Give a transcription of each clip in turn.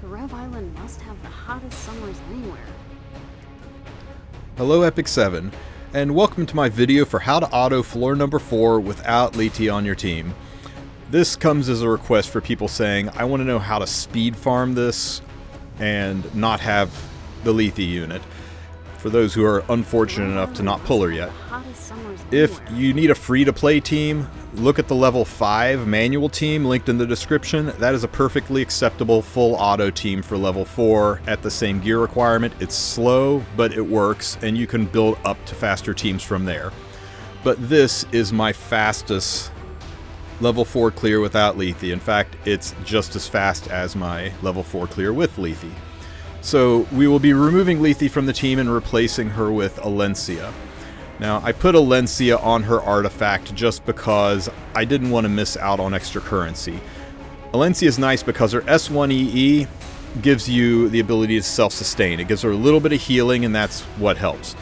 Rev Island must have the hottest summers anywhere. Hello Epic 7, and welcome to my video for how to auto floor number 4 without Lethe on your team. This comes as a request for people saying, I want to know how to speed farm this and not have the Lethe unit, for those who are unfortunate enough to not pull her yet. If you need a free-to-play team, look at the level 5 manual team linked in the description. That is a perfectly acceptable full auto team for level 4 at the same gear requirement. It's slow, but it works, and you can build up to faster teams from there. But this is my fastest level 4 clear without Lethe. In fact, it's just as fast as my level 4 clear with Lethe. So we will be removing Lethe from the team and replacing her with Alencia. Now, I put Alencia on her artifact just because I didn't want to miss out on extra currency. Alencia is nice because her S1 EE gives you the ability to self-sustain. It gives her a little bit of healing, and that's what helps.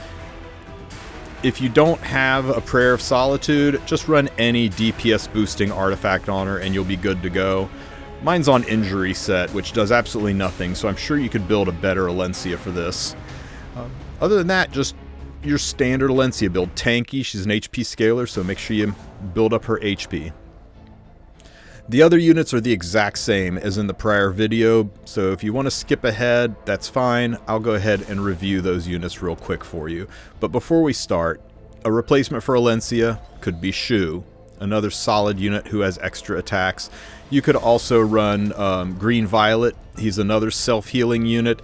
If you don't have a Prayer of Solitude, just run any DPS boosting artifact on her and you'll be good to go. Mine's on Injury Set, which does absolutely nothing, so I'm sure you could build a better Alencia for this. Other than that, just your standard Alencia build. Tanky, she's an HP scaler, so make sure you build up her HP. The other units are the exact same as in the prior video, so if you want to skip ahead, that's fine. I'll go ahead and review those units real quick for you. But before we start, a replacement for Alencia could be Shu, another solid unit who has extra attacks. You could also run Green Violet. He's another self-healing unit.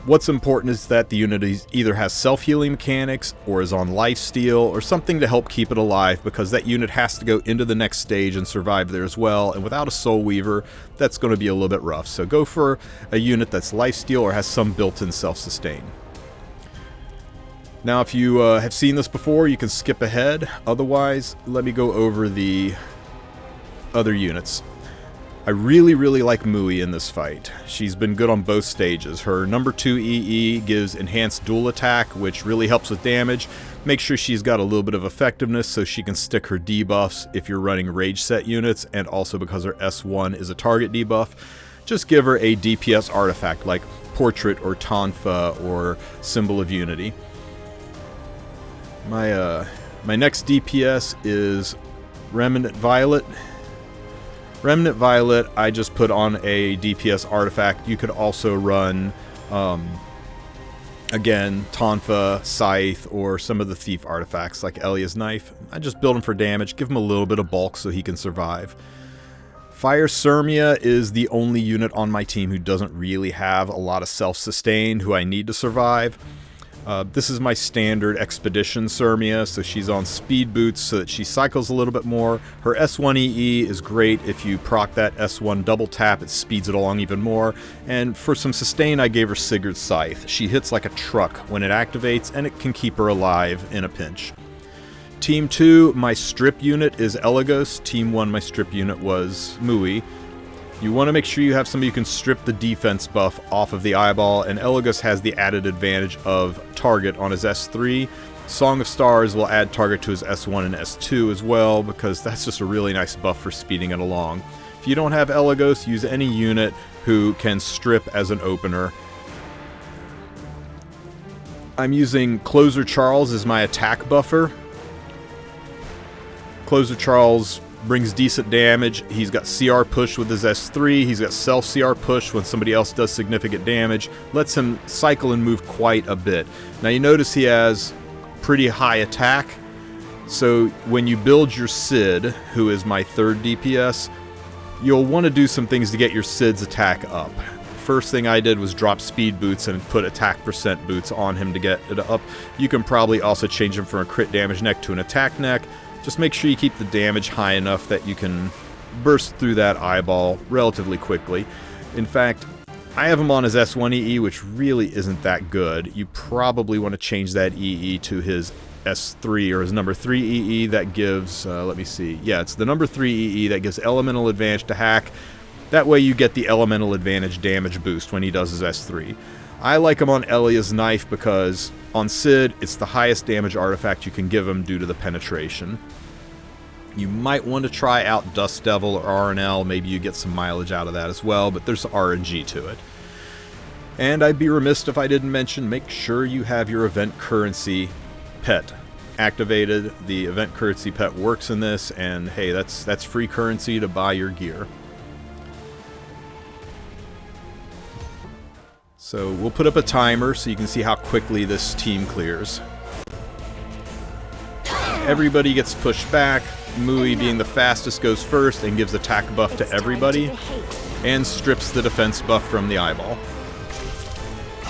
What's important is that the unit either has self-healing mechanics or is on lifesteal or something to help keep it alive, because that unit has to go into the next stage and survive there as well, and without a Soul Weaver, that's going to be a little bit rough. So go for a unit that's lifesteal or has some built-in self-sustain. Now, if you have seen this before, you can skip ahead. Otherwise, let me go over the other units. I really like Mui in this fight. She's been good on both stages. Her number 2 EE gives enhanced dual attack, which really helps with damage. Make sure she's got a little bit of effectiveness so she can stick her debuffs if you're running rage set units, and also because her S1 is a target debuff. Just give her a DPS artifact like Portrait or Tonfa or Symbol of Unity. My next DPS is Remnant Violet. Remnant Violet, I just put on a DPS artifact. You could also run, again, Tonfa, Scythe, or some of the Thief artifacts like Elia's Knife. I just build him for damage, give him a little bit of bulk so he can survive. Fire Sirmia is the only unit on my team who doesn't really have a lot of self-sustain, who I need to survive. This is my standard Expedition Sirmia, so she's on speed boots so that she cycles a little bit more. Her S1 EE is great. If you proc that S1 double tap, it speeds it along even more. And for some sustain, I gave her Sigurd's Scythe. She hits like a truck when it activates, and it can keep her alive in a pinch. Team 2, my strip unit is Elagos. Team 1, my strip unit was Mui. You want to make sure you have somebody who can strip the defense buff off of the eyeball, and Elagos has the added advantage of target on his S3. Song of Stars will add target to his S1 and S2 as well, because that's just a really nice buff for speeding it along. If you don't have Elagos, use any unit who can strip as an opener. I'm using Closer Charles as my attack buffer. Closer Charles brings decent damage. He's got CR push with his S3. He's got self CR push when somebody else does significant damage. Lets him cycle and move quite a bit. Now you notice he has pretty high attack. So when you build your Sid, who is my third DPS, you'll want to do some things to get your Sid's attack up. First thing I did was drop speed boots and put attack percent boots on him to get it up. You can probably also change him from a crit damage neck to an attack neck. Just make sure you keep the damage high enough that you can burst through that eyeball relatively quickly. In fact, I have him on his S1 EE, which really isn't that good. You probably want to change that EE to his S3 or his number 3 EE that gives, let me see. Yeah, it's the number 3 EE that gives elemental advantage to hack. That way you get the elemental advantage damage boost when he does his S3. I like him on Elia's Knife because on Sid, it's the highest damage artifact you can give him due to the penetration. You might want to try out Dust Devil or RNL, maybe you get some mileage out of that as well, but there's RNG to it. And I'd be remiss if I didn't mention, make sure you have your event currency pet activated. The event currency pet works in this, and hey, that's free currency to buy your gear. So we'll put up a timer so you can see how quickly this team clears. Everybody gets pushed back. Mui, being the fastest, goes first and gives attack buff to everybody, and strips the defense buff from the eyeball.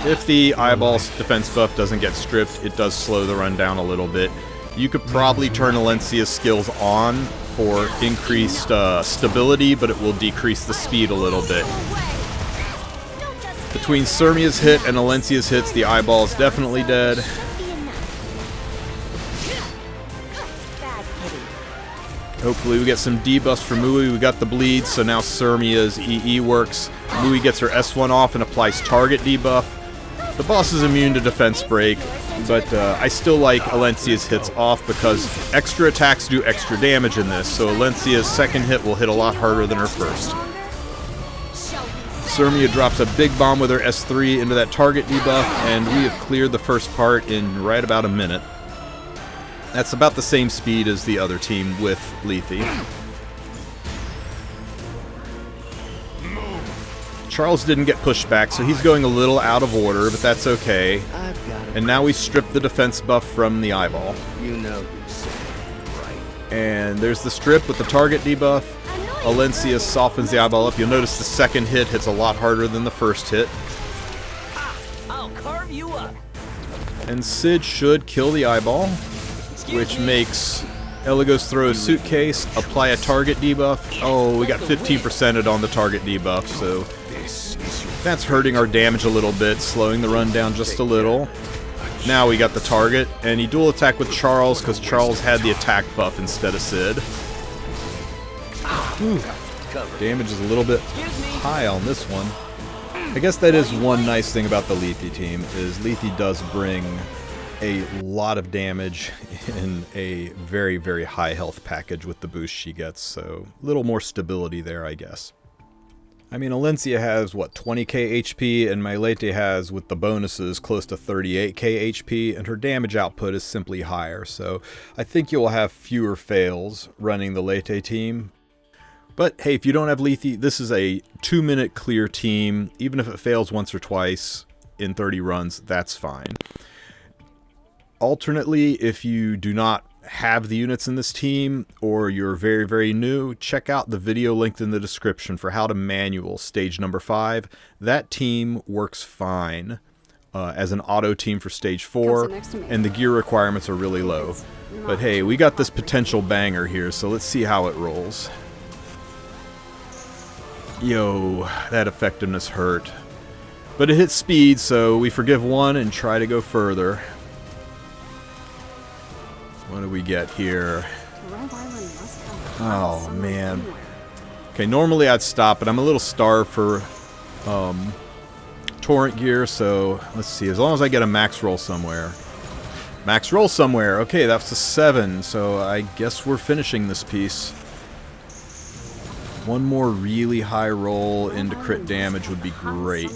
If the eyeball's defense buff doesn't get stripped, it does slow the run down a little bit. You could probably turn Alencia's skills on for increased stability, but it will decrease the speed a little bit. Between Sirmia's hit and Alencia's hits, the eyeball is definitely dead. Hopefully we get some debuffs for Mui. We got the bleed, so now Sirmia's EE works. Mui gets her S1 off and applies target debuff. The boss is immune to defense break, but I still like Alencia's hits off because extra attacks do extra damage in this, so Alencia's second hit will hit a lot harder than her first. Sirmia drops a big bomb with her S3 into that target debuff, and we have cleared the first part in right about a minute. That's about the same speed as the other team with Lethe. Charles didn't get pushed back, so he's going a little out of order, but that's okay. And now we strip the defense buff from the eyeball. And there's the strip with the target debuff. Alencia softens the eyeball up. You'll notice the second hit hits a lot harder than the first hit. I'll carve you up. And Sid should kill the eyeball, which makes Eligos throw a suitcase, apply a target debuff. Oh, we got 15%ed on the target debuff, so that's hurting our damage a little bit, slowing the run down just a little. Now we got the target, and he dual attack with Charles because Charles had the attack buff instead of Sid. Whew. Damage is a little bit high on this one. I guess that is one nice thing about the Lethe team, is Lethe does bring a lot of damage in a very, very high health package with the boost she gets, so a little more stability there, I guess. I mean, Alencia has, what, 20k HP, and my Lethe has, with the bonuses, close to 38k HP, and her damage output is simply higher, so I think you'll have fewer fails running the Lethe team. But hey, if you don't have Lethe, this is a 2-minute clear team. Even if it fails once or twice in 30 runs, that's fine. Alternately, if you do not have the units in this team, or you're very, very new, check out the video linked in the description for how to manual stage number 5. That team works fine as an auto team for stage 4, and the gear requirements are really low. But hey, we got this potential banger here, so let's see how it rolls. Yo, that effectiveness hurt. But it hits speed, so we forgive one and try to go further. What do we get here? Oh, man. Okay, normally I'd stop, but I'm a little starved for torrent gear, so let's see. As long as I get a max roll somewhere. Max roll somewhere. Okay, that's a 7, so I guess we're finishing this piece. One more really high roll into crit damage would be great.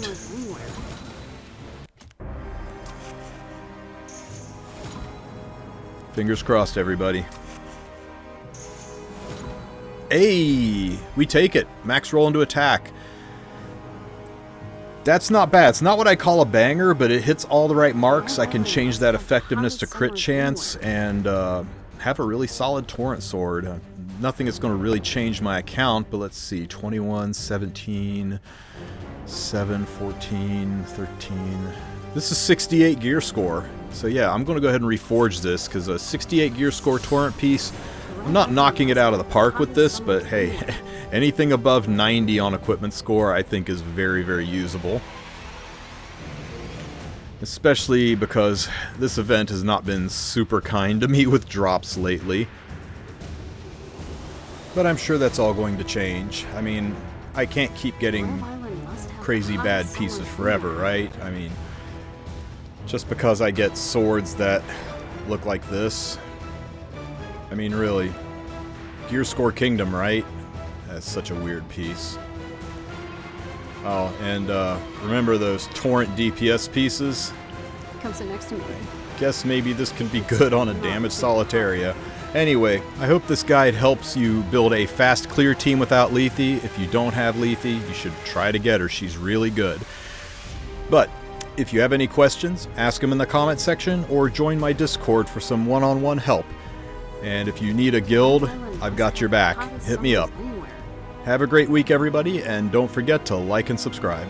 Fingers crossed, everybody. Hey, we take it. Max roll into attack. That's not bad. It's not what I call a banger, but it hits all the right marks. I can change that effectiveness to crit chance and have a really solid torrent sword. Nothing that's going to really change my account, but let's see. 21, 17, 7, 14, 13. This is 68 gear score. So yeah, I'm going to go ahead and reforge this, because a 68 gear score torrent piece, I'm not knocking it out of the park with this, but hey, anything above 90 on equipment score I think is very, very usable. Especially because this event has not been super kind to me with drops lately. But I'm sure that's all going to change. I mean, I can't keep getting crazy bad pieces forever, right? I mean, just because I get swords that look like this. I mean, really, Gear Score Kingdom, right? That's such a weird piece. Oh, and remember those torrent DPS pieces? Come sit next to me. Guess maybe this could be good on a damaged Solitaria. Anyway, I hope this guide helps you build a fast clear team without Lethe. If you don't have Lethe, you should try to get her. She's really good. But if you have any questions, ask them in the comment section or join my Discord for some one-on-one help. And if you need a guild, I've got your back. Hit me up. Have a great week, everybody, and don't forget to like and subscribe.